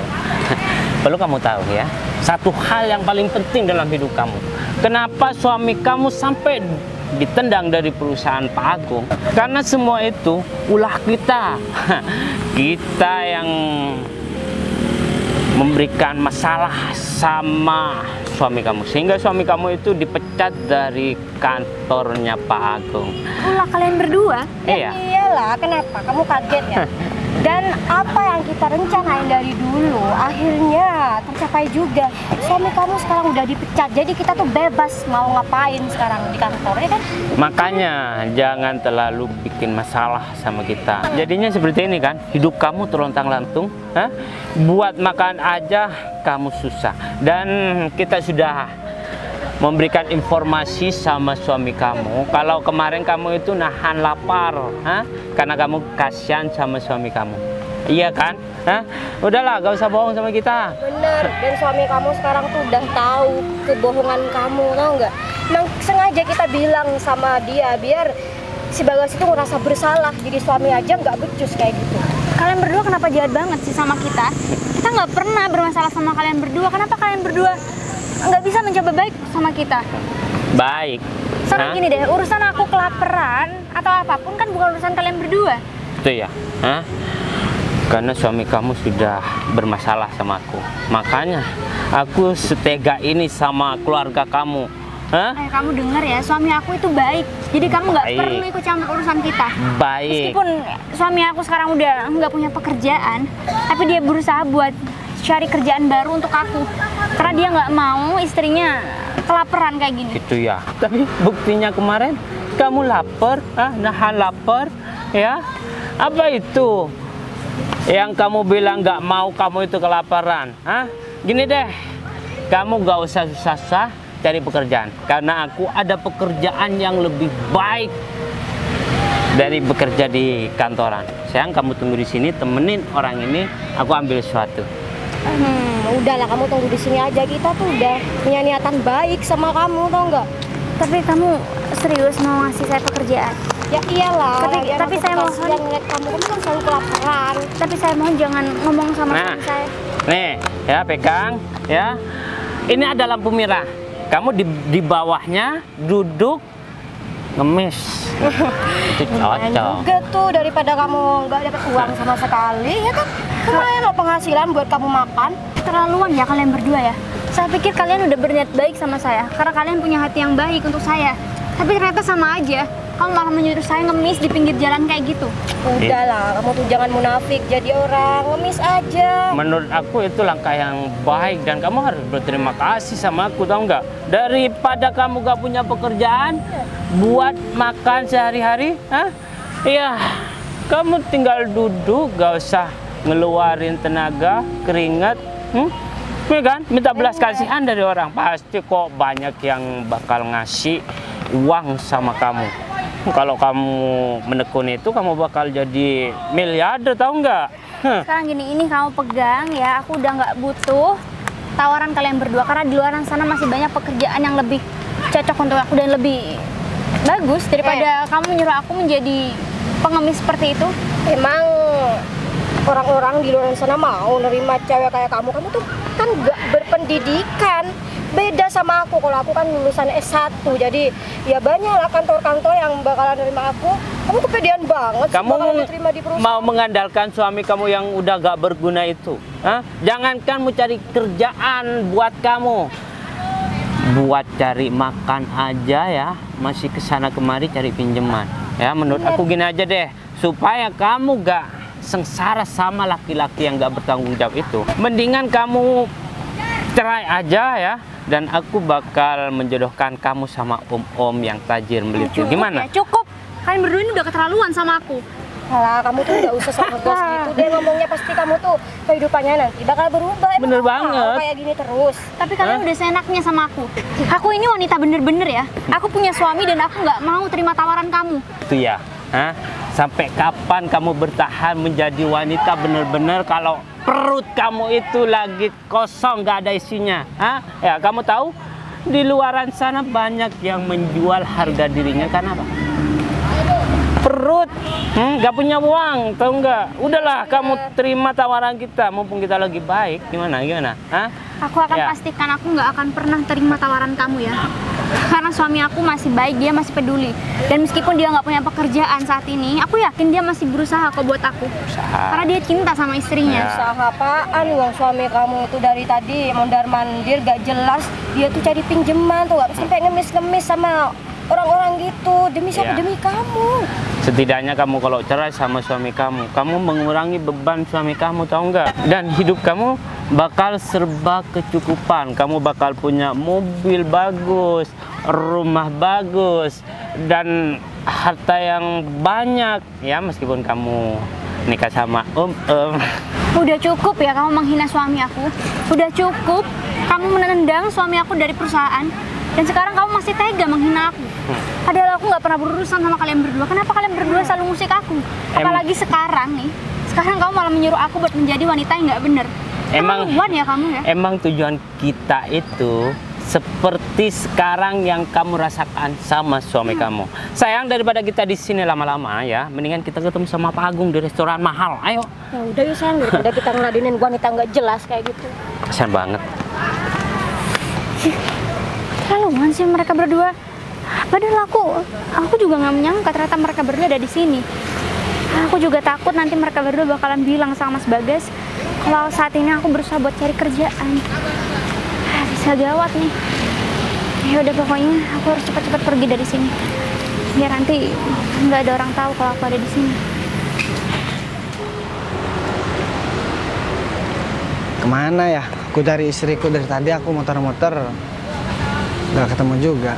Perlu kamu tahu ya, satu hal yang paling penting dalam hidup kamu. Kenapa suami kamu sampai ditendang dari perusahaan Pak Agung? Karena semua itu ulah kita. Kita yang memberikan masalah sama suami kamu, sehingga suami kamu itu dipecat dari kantornya Pak Agung. Ulah kalian berdua? Iya. Iyalah, kenapa? Kamu kaget ya? Dan apa yang kita rencanain dari dulu akhirnya tercapai juga. Suami kamu sekarang udah dipecat, jadi kita tuh bebas mau ngapain sekarang di kantor, ya kan? Makanya jangan terlalu bikin masalah sama kita. Jadinya seperti ini kan, hidup kamu terlontang-lantung, hah? Buat makan aja kamu susah. Dan kita sudah memberikan informasi sama suami kamu kalau kemarin kamu itu nahan lapar, hah? Karena kamu kasihan sama suami kamu. Iya kan? Hah? Udahlah, gak usah bohong sama kita. Bener, dan suami kamu sekarang tuh udah tahu kebohongan kamu, tau nggak? Emang sengaja kita bilang sama dia biar si Bagas itu ngerasa bersalah, jadi suami aja nggak becus kayak gitu. Kalian berdua kenapa jahat banget sih sama kita? Kita nggak pernah bermasalah sama kalian berdua. Kenapa kalian berdua nggak bisa mencoba baik sama kita? Baik, Sekarang gini deh, urusan aku kelaparan atau apapun kan bukan urusan kalian berdua. Itu ya, karena suami kamu sudah bermasalah sama aku, makanya aku setega ini sama keluarga kamu. Kamu dengar ya, suami aku itu baik. Jadi kamu nggak Baik. perlu ikut campur urusan kita. Baik. Meskipun suami aku sekarang udah nggak punya pekerjaan, tapi dia berusaha buat cari kerjaan baru untuk aku. Karena dia nggak mau istrinya kelaparan kayak gini. Gitu ya. Tapi buktinya kemarin kamu lapar, nahan lapar, ya. Apa itu? Yang kamu bilang nggak mau kamu itu kelaparan, Gini deh, kamu nggak usah susah-susah cari pekerjaan, karena aku ada pekerjaan yang lebih baik dari bekerja di kantoran. Sayang, kamu tunggu di sini, temenin orang ini, aku ambil sesuatu. Udahlah, kamu tunggu di sini aja. Kita tuh udah punya niatan baik sama kamu, tau nggak? Tapi kamu serius mau ngasih saya pekerjaan? Ya iyalah. Tapi saya mohon, yang ngeliat kamu kan selalu kelaparan. tapi saya mohon jangan ngomong sama suami saya. Nih, ya pegang, ya. Ini ada lampu merah. Kamu di bawahnya duduk ngemis. Itu Lumayan cocok. juga tuh, daripada kamu nggak dapat uang sama sekali, ya kan? Lumayan loh penghasilan buat kamu makan. Terlaluan ya kalian berdua ya. Saya pikir kalian udah berniat baik sama saya karena kalian punya hati yang baik untuk saya. Tapi ternyata sama aja. Kamu malah menyuruh saya ngemis di pinggir jalan kayak gitu. Udahlah, kamu tuh jangan munafik jadi orang, ngemis aja. Menurut aku itu langkah yang baik dan kamu harus berterima kasih sama aku, tau nggak? Daripada kamu gak punya pekerjaan buat makan sehari-hari, iya, kamu tinggal duduk, gak usah ngeluarin tenaga, keringat, ya kan? Minta belas kasihan dari orang, pasti kok banyak yang bakal ngasih uang sama kamu. Kalau kamu menekuni itu, kamu bakal jadi miliarder, tahu nggak? Sekarang gini, ini kamu pegang ya. Aku udah nggak butuh tawaran kalian berdua karena di luar sana masih banyak pekerjaan yang lebih cocok untuk aku dan lebih bagus daripada kamu menyuruh aku menjadi pengemis seperti itu. Emang orang-orang di luar sana mau nerima cewek kayak kamu? Kamu tuh kan nggak berpendidikan. Beda sama aku, kalau aku kan lulusan S1, jadi ya banyak lah kantor-kantor yang bakalan nerima aku. Kamu kepedean banget sih Kamu bakalan diterima di perusahaan. mau mengandalkan suami kamu yang udah gak berguna itu? Jangankan mau cari kerjaan buat kamu, buat cari makan aja ya masih kesana kemari cari pinjaman. Ya menurut aku gini aja deh, supaya kamu gak sengsara sama laki-laki yang gak bertanggung jawab itu, mendingan kamu cerai aja ya. Dan aku bakal menjodohkan kamu sama om-om yang tajir melintir. Gimana? Ya, cukup. Kalian berdua ini udah keterlaluan sama aku. Alah, kamu tuh nggak usah sok ngegas gitu deh ngomongnya. Pasti kamu tuh kehidupannya nanti bakal berubah. Emang Bener kamu banget. mau kayak gini terus. Tapi kalian udah seenaknya sama aku. Aku ini wanita bener-bener ya. Aku punya suami dan aku nggak mau terima tawaran kamu. Itu ya. Sampai kapan kamu bertahan menjadi wanita bener-bener kalau perut kamu itu lagi kosong, nggak ada isinya? Ya kamu tahu di luaran sana banyak yang menjual harga dirinya karena apa? Perut, nggak punya uang, tahu nggak? Udahlah, kamu terima tawaran kita, mumpung kita lagi baik. Gimana? Aku akan Ya. pastikan aku nggak akan pernah terima tawaran kamu ya. Karena suami aku masih baik, dia masih peduli. Dan meskipun dia nggak punya pekerjaan saat ini, aku yakin dia masih berusaha kok buat aku. Karena dia cinta sama istrinya. Ya. Usaha apaan? Uang suami kamu itu dari tadi mondar-mandir gak jelas. Dia tuh cari pinjaman tuh, gak sampai ngemis-ngemis sama orang-orang gitu. Demi siapa? Ya. Demi kamu. Setidaknya kamu kalau cerai sama suami kamu mengurangi beban suami kamu, tahu nggak? Dan hidup kamu bakal serba kecukupan. Kamu bakal punya mobil bagus, rumah bagus, dan harta yang banyak. Ya meskipun kamu nikah sama Udah cukup ya kamu menghina suami aku. Udah cukup kamu menendang suami aku dari perusahaan. Dan sekarang kamu masih tega menghina aku. Padahal aku nggak pernah berurusan sama kalian berdua. Kenapa kalian berdua selalu ngusik aku? Apalagi sekarang nih. Sekarang kamu malah menyuruh aku buat menjadi wanita yang nggak bener. Keterlaluan ya kamu ya. Emang tujuan kita itu seperti sekarang yang kamu rasakan sama suami kamu. Sayang, daripada kita di sini lama-lama ya, mendingan kita ketemu sama Pak Agung di restoran mahal. Ayo. Ya udah yuk sayang, daripada kita ngeladenin wanita nggak jelas kayak gitu. Kasian banget. Keterlaluan sih mereka berdua. Padahal aku juga nggak menyangka ternyata mereka berdua ada di sini. Aku juga takut nanti mereka berdua bakalan bilang sama Mas Bagas kalau saat ini aku berusaha buat cari kerjaan. Bisa gawat nih. Ya udah, pokoknya aku harus cepat-cepat pergi dari sini. Biar nanti nggak ada orang tahu kalau aku ada di sini. Kemana ya? Aku cari istriku dari tadi, aku muter-muter nggak ketemu juga.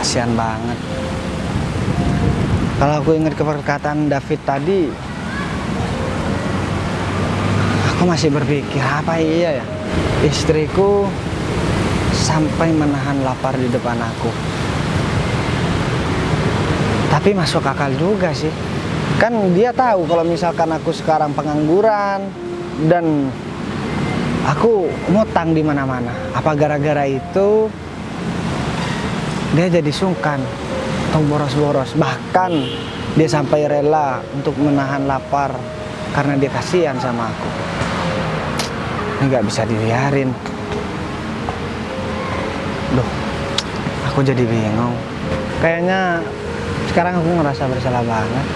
Kasihan banget. Kalau aku ingat perkataan David tadi, aku masih berpikir apa iya ya, istriku sampai menahan lapar di depan aku. Tapi masuk akal juga sih. Kan dia tahu kalau misalkan aku sekarang pengangguran dan aku ngutang di mana-mana. Apa gara-gara itu dia jadi sungkan atau boros-boros? Bahkan dia sampai rela untuk menahan lapar karena dia kasihan sama aku. Ini nggak bisa dibiarin. Duh, aku jadi bingung. Kayaknya sekarang aku ngerasa bersalah banget.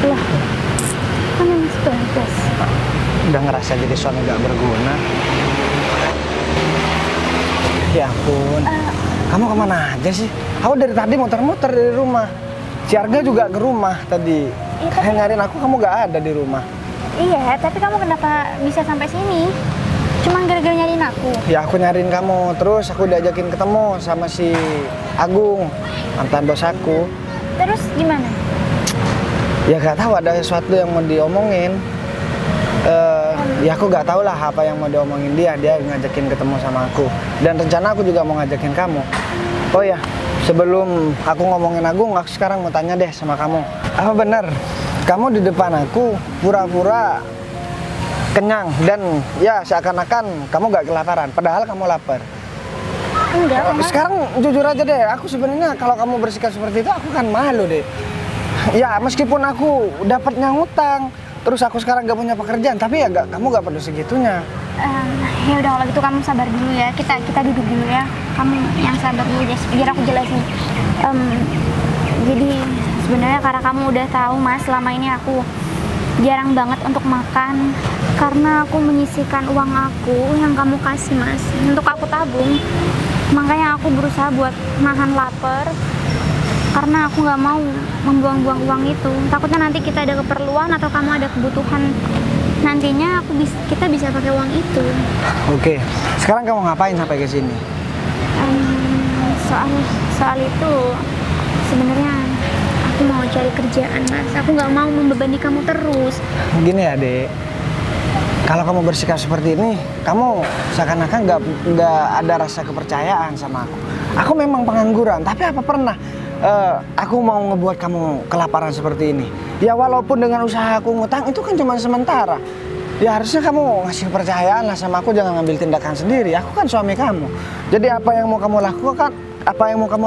Lah, kan Mas Bagas. Udah ngerasa jadi suami gak berguna. Ya ampun, kamu kemana aja sih? Aku dari tadi muter-muter dari rumah. Si Arga juga ke rumah tadi. Kayak nyariin aku, kamu gak ada di rumah. Iya, tapi kamu kenapa bisa sampai sini? Cuman gara-gara nyariin aku. Ya aku nyariin kamu, terus aku diajakin ketemu sama si Agung, mantan bos aku. Terus gimana? Ya gak tahu ada sesuatu yang mau diomongin. Ya aku gak tahu lah apa yang mau diomongin dia ngajakin ketemu sama aku. Dan rencana aku juga mau ngajakin kamu. Oh ya, sebelum aku ngomongin Agung, aku sekarang mau tanya deh sama kamu. Apa benar kamu di depan aku pura-pura kenyang dan ya seakan-akan kamu gak kelaparan, padahal kamu lapar? Enggak, Sekarang jujur aja deh, aku sebenarnya kalau kamu bersikap seperti itu aku kan malu deh. Ya meskipun aku dapatnya ngutang, terus aku sekarang gak punya pekerjaan, tapi ya kamu gak perlu segitunya. Ya udah, kalau gitu kamu sabar dulu ya. Kita duduk dulu ya. Kamu yang sabar dulu ya, biar aku jelasin. Jadi sebenarnya karena kamu udah tahu Mas, selama ini aku jarang banget untuk makan karena aku menyisihkan uang aku yang kamu kasih Mas untuk aku tabung. Makanya aku berusaha buat nahan lapar karena aku nggak mau membuang-buang uang itu. Takutnya nanti kita ada keperluan atau kamu ada kebutuhan, nantinya kita bisa pakai uang itu. Oke, sekarang kamu ngapain sampai ke sini? Soal itu sebenarnya aku mau cari kerjaan Mas. Aku nggak mau membebani kamu terus. Gini ya Dek, kalau kamu bersikap seperti ini, kamu seakan-akan nggak ada rasa kepercayaan sama aku. Aku memang pengangguran, tapi apa pernah aku mau ngebuat kamu kelaparan seperti ini? Ya walaupun dengan usaha aku ngutang itu kan cuma sementara. Ya harusnya kamu ngasih kepercayaan lah sama aku, jangan ngambil tindakan sendiri. Aku kan suami kamu. Jadi apa yang mau kamu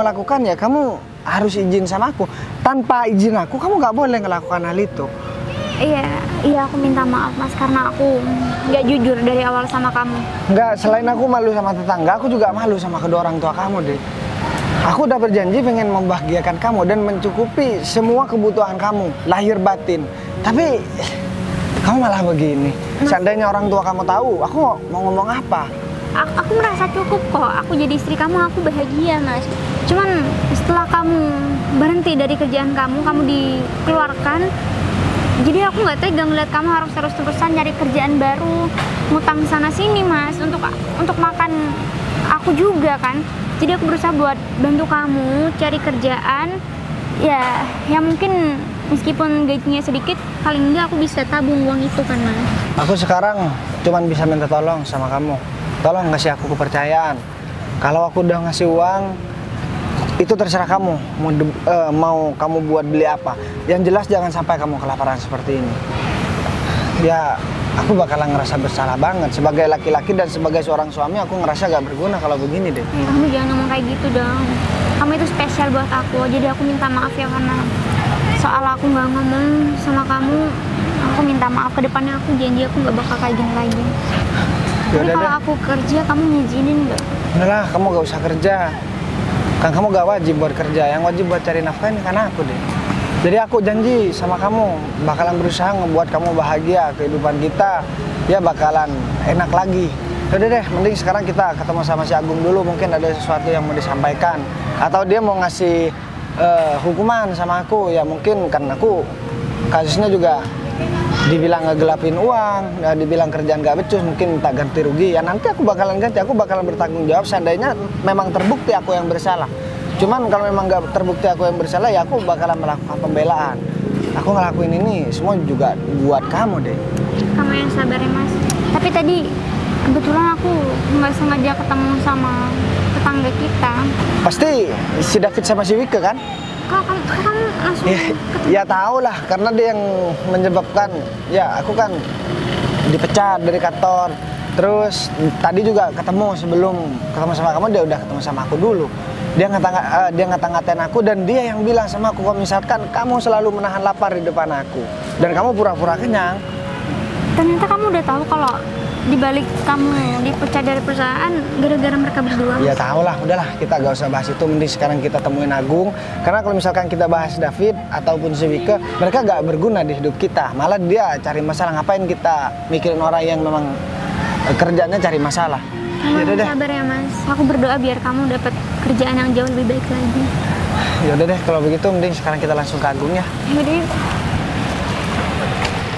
lakukan ya kamu harus izin sama aku. Tanpa izin aku, kamu nggak boleh ngelakukan hal itu. Iya aku minta maaf Mas karena aku nggak jujur dari awal sama kamu. Nggak, selain aku malu sama tetangga, aku juga malu sama kedua orang tua kamu deh. Aku udah berjanji pengen membahagiakan kamu dan mencukupi semua kebutuhan kamu, lahir batin. Tapi kamu malah begini. Seandainya orang tua kamu tahu, aku mau ngomong apa? Aku merasa cukup kok. Aku jadi istri kamu, aku bahagia Mas. Cuman setelah kamu berhenti dari kerjaan kamu dikeluarkan, jadi aku nggak tega ngeliat kamu harus terus-terusan nyari kerjaan baru, ngutang sana sini Mas untuk makan aku juga kan. Jadi aku berusaha buat bantu kamu cari kerjaan. Ya mungkin meskipun gajinya sedikit, paling enggak aku bisa tabung uang itu kan Mas. Aku sekarang cuman bisa minta tolong sama kamu. Tolong ngasih aku kepercayaan. Kalau aku udah ngasih uang, itu terserah kamu. Mau kamu buat beli apa. Yang jelas jangan sampai kamu kelaparan seperti ini. Ya, aku bakalan ngerasa bersalah banget. Sebagai laki-laki dan sebagai seorang suami, aku ngerasa gak berguna kalau begini deh. Ya, kamu jangan ngomong kayak gitu dong. Kamu itu spesial buat aku. Jadi aku minta maaf ya karena soal aku nggak ngomong sama kamu. Aku minta maaf, ke depannya aku janji aku nggak bakal kayak gini lagi. Tapi Yaudah kalau deh. aku kerja, kamu ngizinin nggak? Udahlah, kamu gak usah kerja. Kan kamu gak wajib buat kerja. Yang wajib buat cari nafkah ini kan aku deh. Jadi aku janji sama kamu bakalan berusaha ngebuat kamu bahagia, kehidupan kita ya bakalan enak lagi. Udah deh, mending sekarang kita ketemu sama si Agung dulu, mungkin ada sesuatu yang mau disampaikan atau dia mau ngasih hukuman sama aku. Ya mungkin kan aku kasusnya juga dibilang ngegelapin uang, dibilang kerjaan gak becus, mungkin minta ganti rugi. Ya nanti aku bakalan ganti, aku bakalan bertanggung jawab seandainya memang terbukti aku yang bersalah. Cuman kalau memang gak terbukti aku yang bersalah, ya aku bakalan melakukan pembelaan. Aku ngelakuin ini semua juga buat kamu deh. Kamu yang sabar ya Mas. Tapi tadi kebetulan aku nggak sengaja ketemu sama tetangga kita. Pasti si David sama si Wike kan? Kamu langsung Ya tahu lah, karena dia yang menyebabkan. Ya aku kan dipecat dari kantor. Terus tadi juga ketemu sebelum ketemu sama kamu, dia udah ketemu sama aku dulu. Dia ngata-ngatain aku dan dia yang bilang sama aku kalau misalkan kamu selalu menahan lapar di depan aku dan kamu pura-pura kenyang. Ternyata kamu udah tahu kalau dibalik kamu dipecat dari perusahaan gara-gara mereka berdua. Ya tahu lah, udahlah kita gak usah bahas itu. Mending sekarang kita temuin Agung. Karena kalau misalkan kita bahas David ataupun si Wike, mereka gak berguna di hidup kita. Malah dia cari masalah. Ngapain kita mikirin orang yang memang kerjanya cari masalah. Kamu sabar ya Mas. Aku berdoa biar kamu dapat kerjaan yang jauh lebih baik lagi. Yaudah deh, kalau begitu mending sekarang kita langsung ke Agung ya. Yaudah yuk.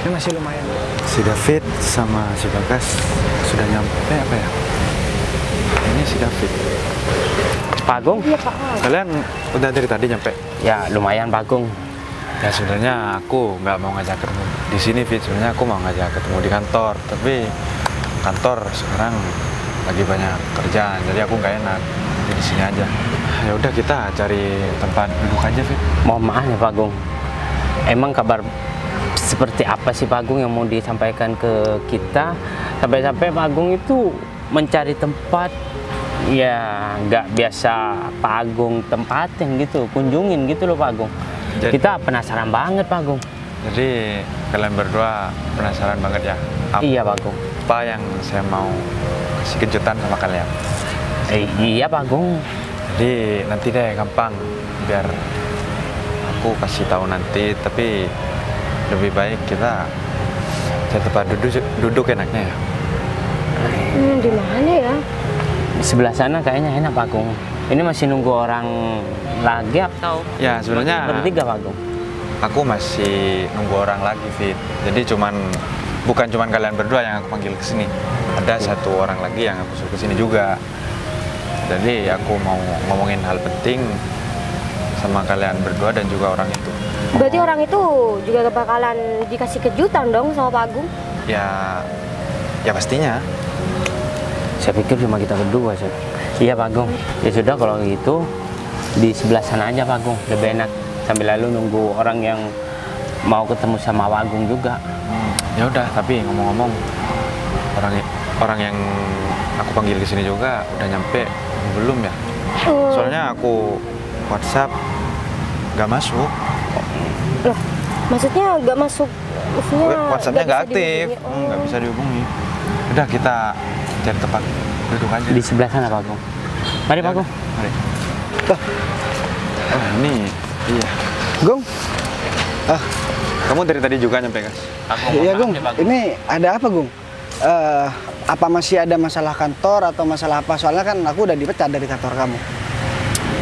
Ini masih lumayan. Si David sama si Bagas sudah nyampe apa ya? Ini si David. Pak Agung? Iya Pak. Kalian udah dari tadi nyampe? Ya lumayan Pak Agung. Ya sebenarnya aku nggak mau ngajak ketemu di sini, Fit. Sebenarnya aku mau ngajak ketemu di kantor, tapi kantor sekarang lagi banyak kerjaan, jadi aku nggak enak. Jadi di sini aja. Ya udah kita cari tempat duduk aja, Fit. Mohon maaf ya Pak Agung. Emang kabar seperti apa sih Pak Agung yang mau disampaikan ke kita? Sampai-sampai Pak Agung itu mencari tempat ya nggak biasa Pak Agung tempatin gitu, kunjungin gitu loh Pak Agung. Kita penasaran banget Pak Agung. Jadi kalian berdua penasaran banget ya? Iya Pak Agung. Apa yang saya mau kasih kejutan sama kalian? Iya Pak Agung. Jadi nanti deh gampang, biar aku kasih tahu nanti. Tapi lebih baik kita cari tempat duduk enaknya ya. Di mana ya? Di sebelah sana kayaknya enak Pak Agung. Ini masih nunggu orang lagi atau? Ya sebenarnya bertiga Pak Agung. aku masih nunggu orang lagi, Fit. Jadi bukan cuman kalian berdua yang aku panggil ke sini. Ada satu orang lagi yang aku suruh ke sini juga. Jadi aku mau ngomongin hal penting sama kalian berdua dan juga orang itu. Berarti orang itu juga bakalan dikasih kejutan dong sama Pak Agung? Ya pastinya. Saya pikir cuma kita berdua sih. Iya Pak Agung. Ya sudah kalau gitu di sebelah sana aja Pak Agung, lebih enak. Sambil lalu nunggu orang yang mau ketemu sama Pak Agung juga. Ya udah, tapi ngomong-ngomong orang yang aku panggil ke sini juga udah nyampe belum ya? Soalnya aku WhatsApp nggak masuk. Loh, maksudnya nggak masuk? Maksudnya WhatsAppnya nggak bisa aktif, dihubungi. nggak bisa dihubungi. Udah kita cari tempat duduk aja. Di sebelah sana Pak Agung. Mari Pak Agung. Mari. Oh ini, iya. Gung, Kamu dari tadi juga nyampe guys? iya Gung. Ini ada apa Gung? Apa masih ada masalah kantor atau masalah apa? Soalnya kan aku udah dipecat dari kantor kamu.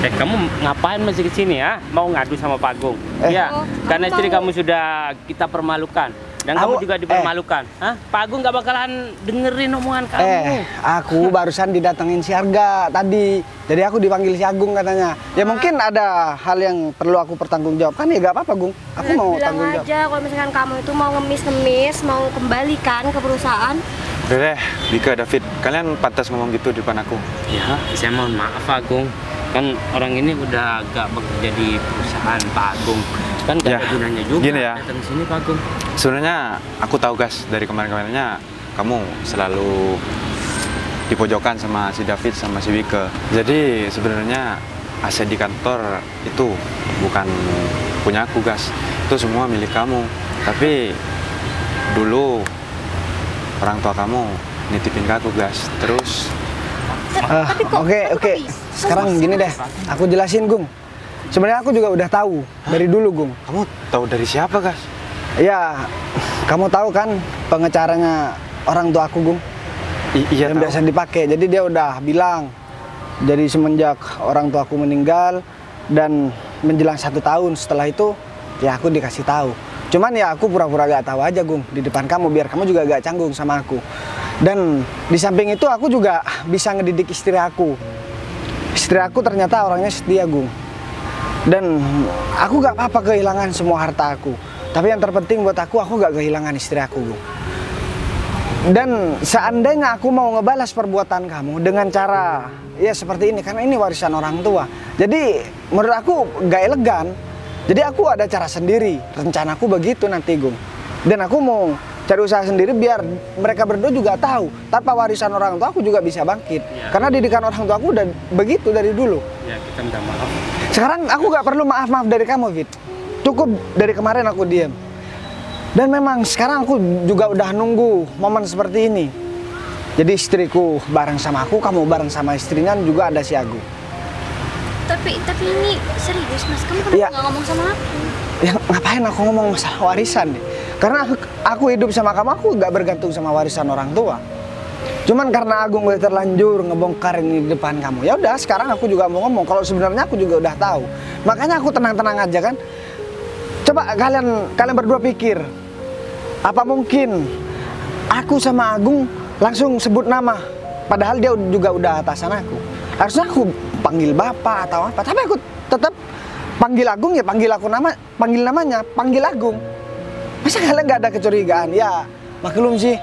Kamu ngapain masih ke sini ya? Mau ngadu sama Pak Agung? Ya, karena istri kamu sudah kita permalukan. Dan kamu juga dipermalukan. Hah? Pak Agung nggak bakalan dengerin omongan kamu. Aku barusan didatengin si Arga tadi. Jadi aku dipanggil si Agung katanya. Ya mungkin ada hal yang perlu aku pertanggungjawabkan, ya gak apa-apa Gung. Aku mau bilang tanggung jawab. aja kalau misalkan kamu itu mau ngemis-ngemis, mau kembalikan ke perusahaan. Udah deh, Dika, David, kalian pantas ngomong gitu di depan aku. Ya, saya mohon maaf Pak Agung. Kan orang ini udah agak bekerja di perusahaan Pak Agung. Kan gak Ya, ada gunanya juga gini ya. datang sini Pak Agung. Sebenarnya aku tahu guys, dari kemarin-kemarinnya kamu selalu dipojokkan sama si David sama si Wike. Jadi sebenarnya aset di kantor itu bukan punya aku guys. Itu semua milik kamu. Tapi dulu orang tua kamu nitipin ke aku gas. Terus Oke. Sekarang gini deh, aku jelasin Gung. Sebenarnya aku juga udah tahu dari dulu Gung. kamu tahu dari siapa gas? Ya, kamu tahu kan pengacaranya orang tua aku Gung. Iya Yang tahu. biasa dipakai. Jadi dia udah bilang, jadi semenjak orang tua aku meninggal dan menjelang 1 tahun setelah itu, ya aku dikasih tahu. Cuman ya aku pura-pura gak tahu aja Gung di depan kamu biar kamu juga gak canggung sama aku. Dan di samping itu aku juga bisa ngedidik istri aku. Istri aku ternyata orangnya setia Gung. Dan aku gak apa-apa kehilangan semua harta aku. Tapi yang terpenting buat aku gak kehilangan istri aku Gung. Dan seandainya aku mau ngebalas perbuatan kamu dengan cara ya seperti ini, karena ini warisan orang tua. Jadi menurut aku gak elegan. Jadi aku ada cara sendiri, rencanaku begitu nanti Gung. Dan aku mau cari usaha sendiri biar mereka berdua juga tahu tanpa warisan orang tua aku juga bisa bangkit. Karena didikan orang tua aku udah begitu dari dulu. Ya kita minta maaf. Sekarang aku gak perlu maaf-maaf dari kamu Fit. Cukup dari kemarin aku diam. Dan memang sekarang aku juga udah nunggu momen seperti ini. Jadi istriku bareng sama aku, kamu bareng sama istrinya, juga ada si Agung. Tapi ini serius Mas, kamu kenapa Iya. nggak ngomong sama aku? Ya ngapain aku ngomong masalah warisan nih? Karena aku hidup sama kamu, aku gak bergantung sama warisan orang tua. Cuman karena Agung udah terlanjur ngebongkar ini di depan kamu. Ya udah, sekarang aku juga mau ngomong. Kalau sebenarnya aku juga udah tahu. Makanya aku tenang-tenang aja kan. Coba kalian berdua pikir. Apa mungkin aku sama Agung langsung sebut nama? Padahal dia juga udah atasan aku. Harusnya aku panggil bapak atau apa. Tapi aku tetap panggil Agung, ya panggil namanya, panggil Agung. Masa kalian gak ada kecurigaan? Ya maklum sih,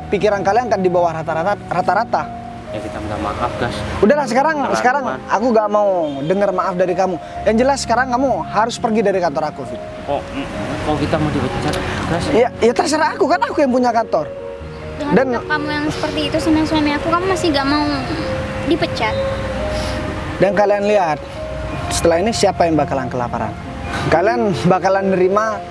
pikiran kalian kan di bawah rata-rata. Ya kita minta maaf gas. Udahlah sekarang aku gak mau dengar maaf dari kamu. Yang jelas sekarang kamu harus pergi dari kantor aku, Fit. Kok kita mau dipecat gas? Ya terserah aku, kan aku yang punya kantor. Dengan sikap kamu yang seperti itu sama suami aku, kamu masih gak mau dipecat? Dan kalian lihat, setelah ini siapa yang bakalan kelaparan? Kalian bakalan nerima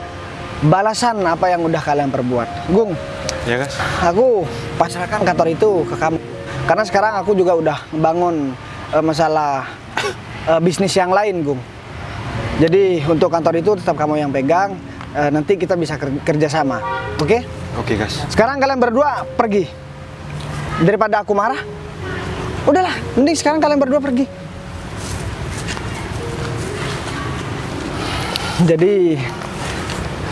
balasan apa yang udah kalian perbuat. Gung, Ya gas. aku pasrahkan kantor itu ke kamu. Karena sekarang aku juga udah bangun masalah bisnis yang lain, Gung. Jadi untuk kantor itu tetap kamu yang pegang. Nanti kita bisa kerja sama, oke? Oke gas. Sekarang kalian berdua pergi. Daripada aku marah, udahlah, mending sekarang kalian berdua pergi. Jadi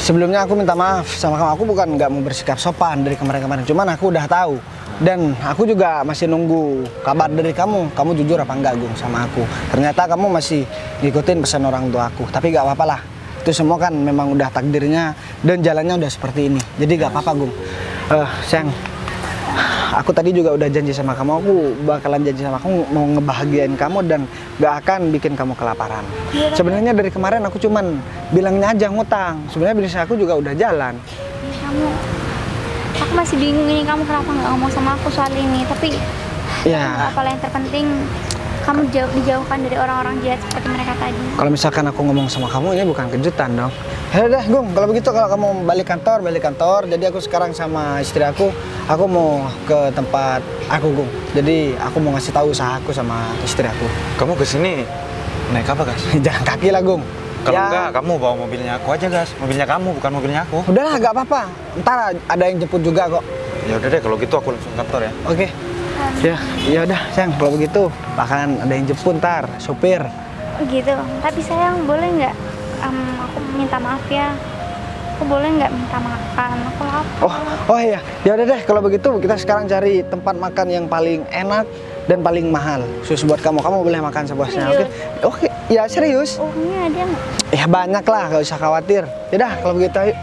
sebelumnya aku minta maaf sama kamu. Aku bukan nggak mau bersikap sopan dari kemarin-kemarin. Cuman aku udah tahu. Dan aku juga masih nunggu kabar dari kamu. Kamu jujur apa enggak, Gung, sama aku. Ternyata kamu masih ngikutin pesan orang tua aku. Tapi gak apa-apa lah. Itu semua kan memang udah takdirnya. Dan jalannya udah seperti ini. Jadi gak apa-apa, Gung. Sayang, aku tadi juga udah janji sama kamu. Aku bakalan janji sama kamu mau ngebahagiain kamu dan gak akan bikin kamu kelaparan. Sebenarnya dari kemarin aku cuman bilangnya aja ngutang. Sebenarnya bisnis aku juga udah jalan. Aku masih bingung ini, kamu kenapa nggak ngomong sama aku soal ini? Tapi Ya, apa yang terpenting kamu dijauhkan dari orang-orang jahat seperti mereka tadi. kalau misalkan aku ngomong sama kamu ini bukan kejutan dong. Ya udah, Gung, kalau begitu kalau kamu balik kantor. Jadi aku sekarang sama istri aku mau ke tempat aku, Gung. Jadi aku mau ngasih tahu usaha aku sama istri aku. Kamu kesini naik apa gas? Jalan kaki lah, Gung. Kalau Ya, enggak, kamu bawa mobilnya aku aja gas. Mobilnya kamu, bukan mobilnya aku. udahlah, gak apa-apa. Ntar ada yang jemput juga kok. Ya udah deh, kalau gitu aku langsung kantor ya. Oke. Ya udah, sayang, kalau begitu bakalan ada yang jemput ntar, supir. Gitu. Tapi sayang, boleh nggak aku minta maaf ya? Aku boleh nggak minta makan? Aku lapar. Oh iya, ya udah deh, kalau begitu kita sekarang cari tempat makan yang paling enak dan paling mahal khusus buat kamu. Kamu boleh makan sepuasnya, oke? Oke, ya serius. Uangnya ada nggak? Ya banyak lah, gak usah khawatir. Yaudah, kalau begitu ayo.